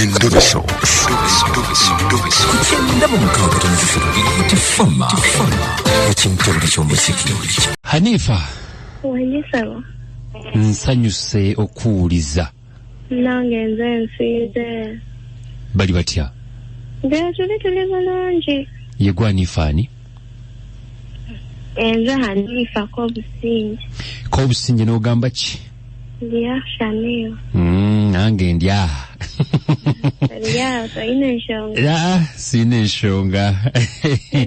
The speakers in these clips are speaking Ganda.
Endobeso. Hanifa. Wanyisaba. Nsanyuse okuwuliza. Nange nze nsiize. Bali batya? Tuli bulungi. Yegwa Hanifani? Enze Hanifa Kobusinge. Kobusinge n'ogamba ki? Ndya Shaniyo. Nange ndya. Ndya, toyina ensonga. Sina ensonga.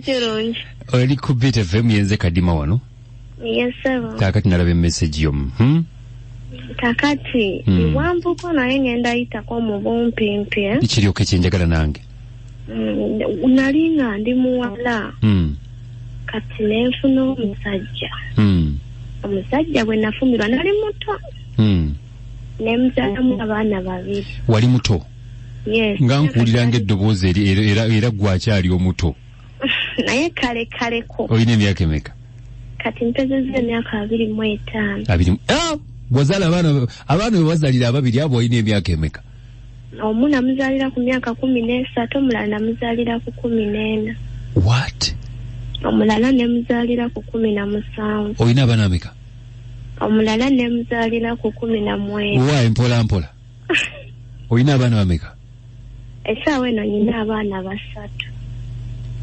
Kirungi. Oli ku Beat FM yenze Kadima wano? Yes, sir. Kakati nalaba message yo. Kakati, wambuko naye ngenda yitako mu bumpimpi. Kiryoke kyenjagala nange. Nalinga ndi muwala. Kati nenfuna omusajja. Omusajja bwe nafumirwa nali muto. Nemuzalamu abaana babiri. Wali muto? Yes. Nga nkuwulira ng'eddoboozi era gwakyali omuto. Naye kaleko. Olina emyaka emeka? Kati mpezezza emyaka 25. Bw'ozaala abaana bwe bazaalira ababiri abo olina emyaka emeka? Omu namuzaalira ku myaka 13, omulala namuzaalira ku 14. What? Omulala nemuzaalira ku 17. Olina abaana ameka? Omulala nemuzaalira ku 19. Waayi mpola. Olina abaana bameka? Essaawa eno nyina abaana 3.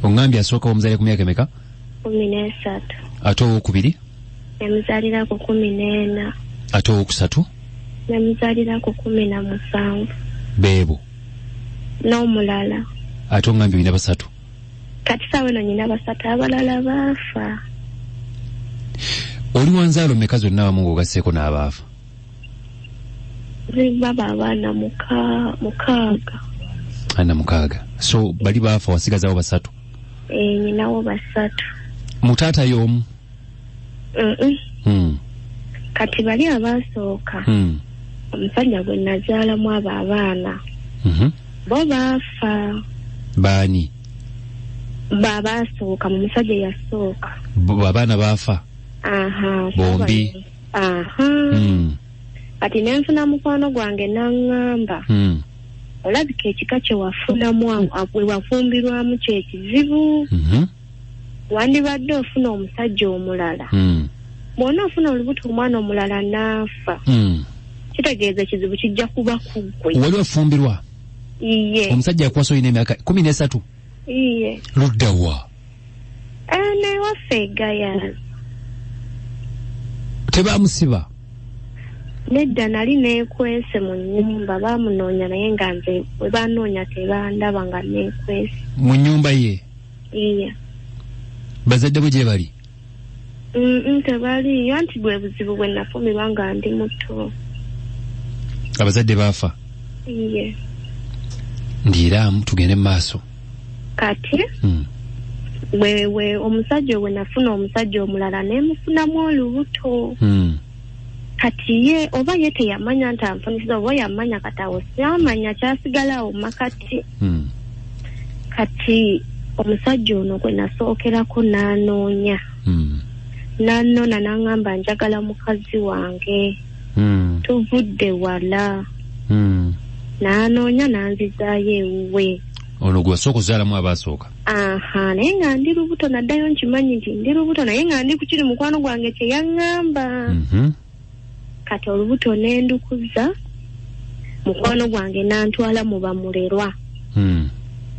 Ongambye asooka omuzaalira ku myaka emeka? 13. Ate owokubiri? Nemuzaalira ku 14. Ate owokusatu? Nemuzaalira ku 17. Beebo? N'omulala. Ate ongambye olina 3? Kati saawa eno nyina 3, abalala baafa. Oli wanzaalo meka zonna awamu ng'ogasseeko n'abaafa? Baba abaana 6. Ana 6. So bali baafa wasigazaawo 3? Nyinawo 3. Mutaata y'omu? Kati bali abasooka. Omusajja gwe nazaalamu abo abaana. Bo baafa. Baani? Baasooka mu musajja yasooka. Abaana baafa? Bombi? Kati nenfuna mukwano gwange n'aŋŋamba. Olabika ekika kye wafunamu bwe wafumbirwamu kyekizibu. Wandibadde ofuna omusajja omulala. Bw'ona ofuna olubuto omwana omulala n'afa. Kitegeeza ekizibu kijja kuba kuggwe. Wali wafumbirwa? Iye. Omusajja yakwasa olina emyaka 13? Iye. Ludda wa? Newaffe eGaya. Tebaamusiba? Nedda nali neekwese mu nnyumba, baamunoonya naye nga nze bwe baanoonya tebandaba nga neekwese. Mu nnyumba ye? Iye. Bazadde bwe gye bali? Tebaliyo, anti bwe buzibu bwe nafumirwa nga ndi muto. Abazadde baafa? Iye. Ndiiraamu tugende mu maaso. Kati omusajja we nafuna omusajja omulala nemufunamu olubuto. Kati ye oba ye teyamanya nti anfunisiza oba yamanya katawo siamanya kyasigalawo makati. Kati omusajja ono gwe nasookerako n'anoonya. N'anona n'aŋŋamba njagala mukazi wange. Tuvudde wala. N'anoonya n'anzizaayo ewuwe. Ono gwe wasooka ozaalamu abaasooka? Naye nga ndi lubuto naddayo nkimanyi nti ndi lubuto naye nga ndi kukiri mukwano gwange kye yaŋŋamba. Kati olubuto n'endukuza mukwano gwange n'antwala mu bamulerwa.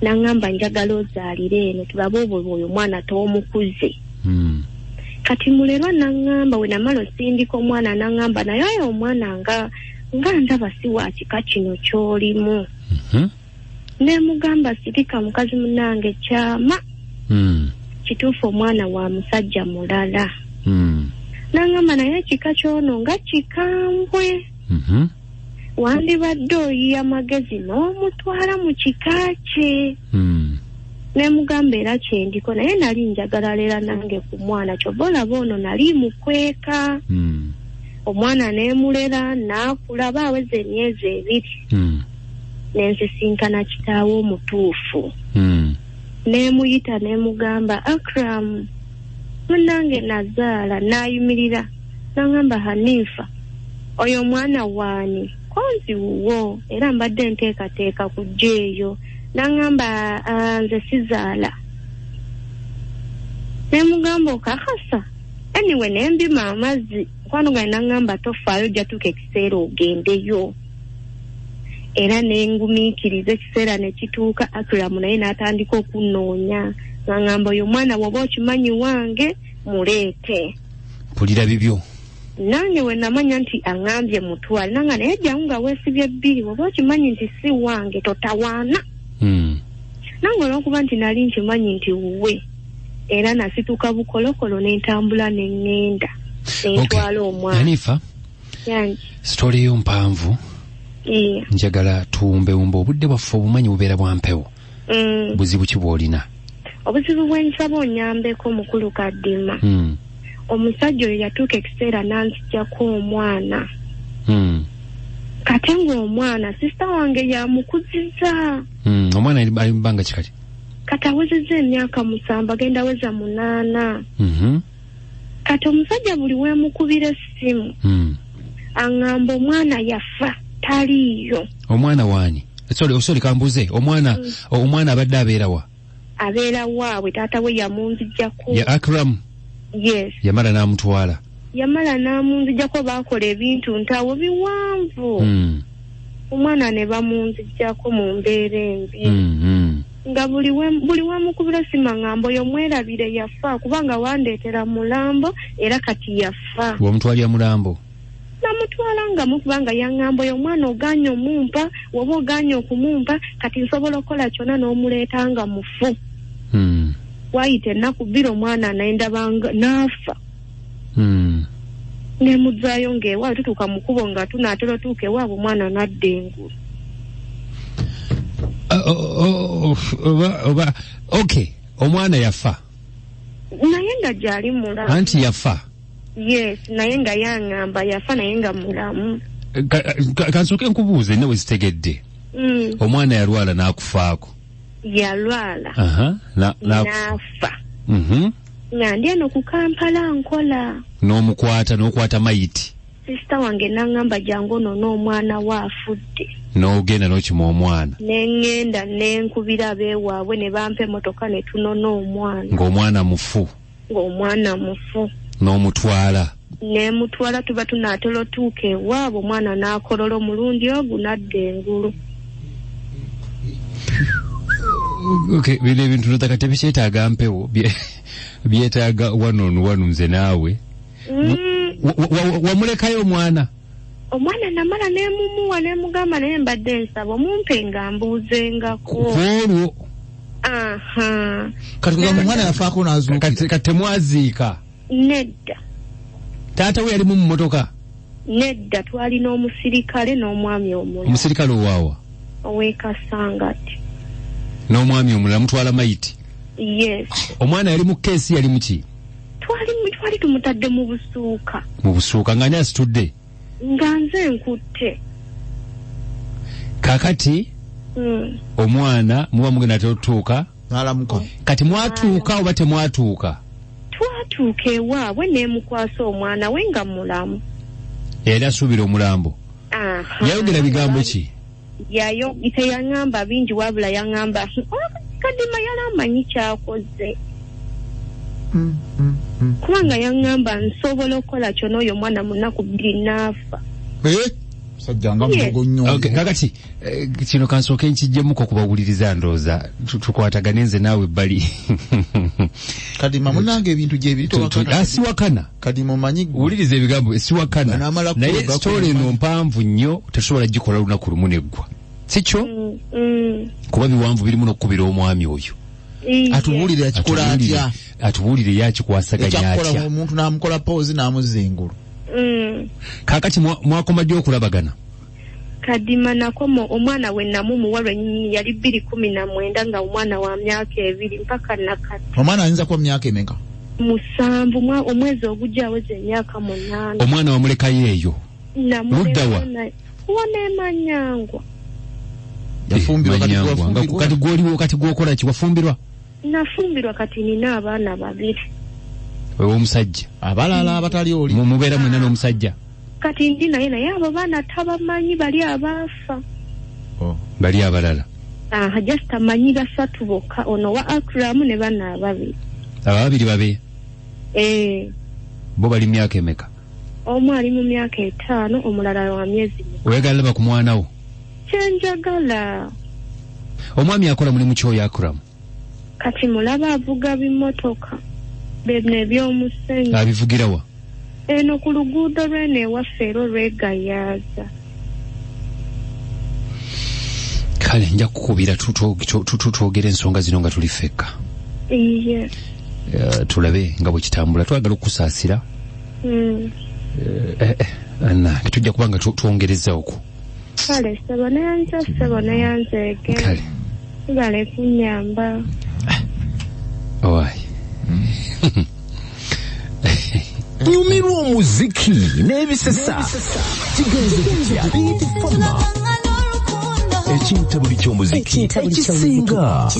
N'aŋŋamba njagala ozaalire eno tulabe obwo oyo omwana toomukuze. Kati mulerwa n'aŋŋamba we namala osindika omwana n'aŋŋamba naye oyo omwana nga ndaba si wa kika kino ky'olimu. Nemugamba sirika mukazi munange kyama. Kituufu omwana wa musajja mulala. N'aŋŋamba naye ekika ky'ono nga kikambwe. Wandibadde oyiya magezi n'omutwala mu kika kye. Nemugamba era kyendiko naye nali njagala leera nange ku mwana ky'oba olaba ono nali mukweka. Omwana neemulera n'akula baaweze emyezi 2. Nensisinkana kitaawe omutuufu. Neemuyita neemugamba Akram munange nazaala n'ayimirira n'aŋŋamba Hanifa oyo omwana waani? konzi wuwo era mbadde nteekateeka kujja eyo n'aŋŋamba nze sizaala ne mugamba okakasa anyway ne mbima amazzi mukwano gwange n'aŋŋamba tofaayo ojja tuuka ekiseera ogendeyo era ne ngumiikiriza ekiseera ne kituuka Akram naye n'atandika okunnoonya ng'aŋŋamba oyo omwana bw'oba okimanyi wange muleete mpulira bibyo nange we namanya nti aŋŋambye mutwale nanga naye jjangu nga weesibye bbiri bw'oba okimanyi nti si wange totawaana nange olw'okuba nti nali nkimanyi nti wuwe era nasituka bukolokolo n'entambula n'eŋŋenda n'entwala omwana Hanifa sitole yo mpanvu njagala tuwumbewumbe obudde bwaffe obumanyi bubeera bwa mpewo buzibu ki bw'olina obuzibu bw'ensaba onyambeko mukulu Kadima omusajja oyo yatuuka ekiseera n'anziggyako omwana kate ng'omwana sisita wange yamukuziza omwana ali mu bbanga kikati kati awezezza emyaka 7 agenda weza 8 kati omusajja buli weemukubira essimu aŋŋamba omwana yafa taliiyo omwana waani sorry kambuze omwana abadde abeerawa abeera waabwe taata we yamunziggyako ya Akram yes yamala n'amunziggyako baakola ebintu ntawo biwanvu omwana ne bamunziggyako mu mbeera embi nga buli wemukubira sima ŋŋamba oyo mwerabire yafa kubanga wandeetera mulambo era kati yafa wamutwalira mulambo namutwala nga mukubanga yaŋŋamba oyo omwana oganye omumpa woba oganye okumumpa kati nsobola okukola kyonna n'omuleeta nga mufu wayita ennaku 2 omwana nendabanga n'afa nemuzaayo ng'ewaabwe tutuuka mu kkubo nga tunaatera otuuka ewaabwe omwana n'adda engulu okay omwana yafa naye nga gyali mulamu anti yafa yes naye nga yaŋŋamba yafa naye nga mulamu kansooke nkubuuze nawe zitegedde omwana yalwala n'akufaako yalwala n'afa nga ndi eno ku Kampala nkola n'okwata mayiti sisita wange n'aŋŋamba jangu ono n'omwana we afudde n'ogenda n'okima omwana n'eŋŋenda n'enkubira abeewaabwe ne bampa emmotoka ne tunona omwana ng'omwana mufu n'omutwala nemutwala tuba tunaatera otuuka ewaabwe omwana n'akolola omulundi ogwo n'adda engulu okay bino ebintu notaka tebikyetaaga mpewo byetaaga one nze naawe wamulekayo omwana namala nemumuwa nemugamba naye mbadde nsaba omumpe nga mbuuzengako olwo kati kugamba omwana yafaako n'azuuka kati temwaziika nedda taata we yalimu mu mmotoka nedda twalina omusirikale n'omwami omulala omusirikale owaawa ow'ekasangati n'omwami omulala mutwala mayiti yes omwana yali mu keesi yali muki twali tumutadde mu busuuka ng'ani asitudde nga nze nkutte kakati omwana muba mugenda totuuka n'alamuka kati mwatuuka oba temwatuuka twatuuka ewaabwe nemukwasa omwana we nga mulamu yali asuubira omulambo yayogera bigambo ki teyaŋŋamba bingi wabula yaŋŋamba Kadima yali amanyi kyakoze kubanga yaŋŋamba nsobola okukola kyonna oyo omwana mu nnaku 2 n'afa sajja nga mugogo nnyo kakati kino kansooke nkijjemuko kubawuliriza ndooza tukwatagane nze naawe ebbali Kadima munange ebintu gyebiri siwakana Kadima omanyi wuliriza ebigambo siwakana naye sitole eno mpanvu nnyo tetusobola gikola lunaku lumu neggwa sikyo kuba biwanvu birimu n'okukubira omwami oyo atubuulire yakikola atya atubuulire yakikwasaganya atya omuntu n'amukola poozi n'amuzza engulu kakati mwakoma ddi okulabagana Kadima nakoma omwana we namumuwa lwennyini yali 2019 nga omwana wa myaka 2 mpaka nakati omwana ayinza kuba myaka emeka 7 omwezi ogujja aweza emyaka 8 omwana wamulekayo eyo luddawa wanemanyangwa yafumbirwa kati gwoliwo kati gwokola ki wafumbirwa nafumbirwa kati nina abaana 2 wewe omusajja abalala abatali oli mubeera mwena n'omusajja kati ndi naye abo baana tabamanyi bali abaafa. Bali abalala. Just amanyi basatu bokka, ono wa Akram ne bana ababiri. Ababiri babe? Bo bali myaka emeka? Omu ali mu myaka 5, omulala wa myezi. Oyagala ba ku mwana wo? Kyenjagala. Omwami akola mulimu ki oyo Akram? Kati mulaba avuga bimotoka. Bene by'omusenyu. Abivugira wa? Eno ku luguudo lwene ewaffe lwegayaza. Kale nja kukubira tutwogera ensonga zino nga tuli fekka. Iye. Tulabe nga bwe kitambula. Twagala okusaasira. Anna tujja kubanga tuongereza okwo. Kale sabona yanzege. Kale. Bale kunyamba. Owai. Nyumirwa omuziki n'ebisesa kigenze kitya ekintabuli ky'omuziki ekisinga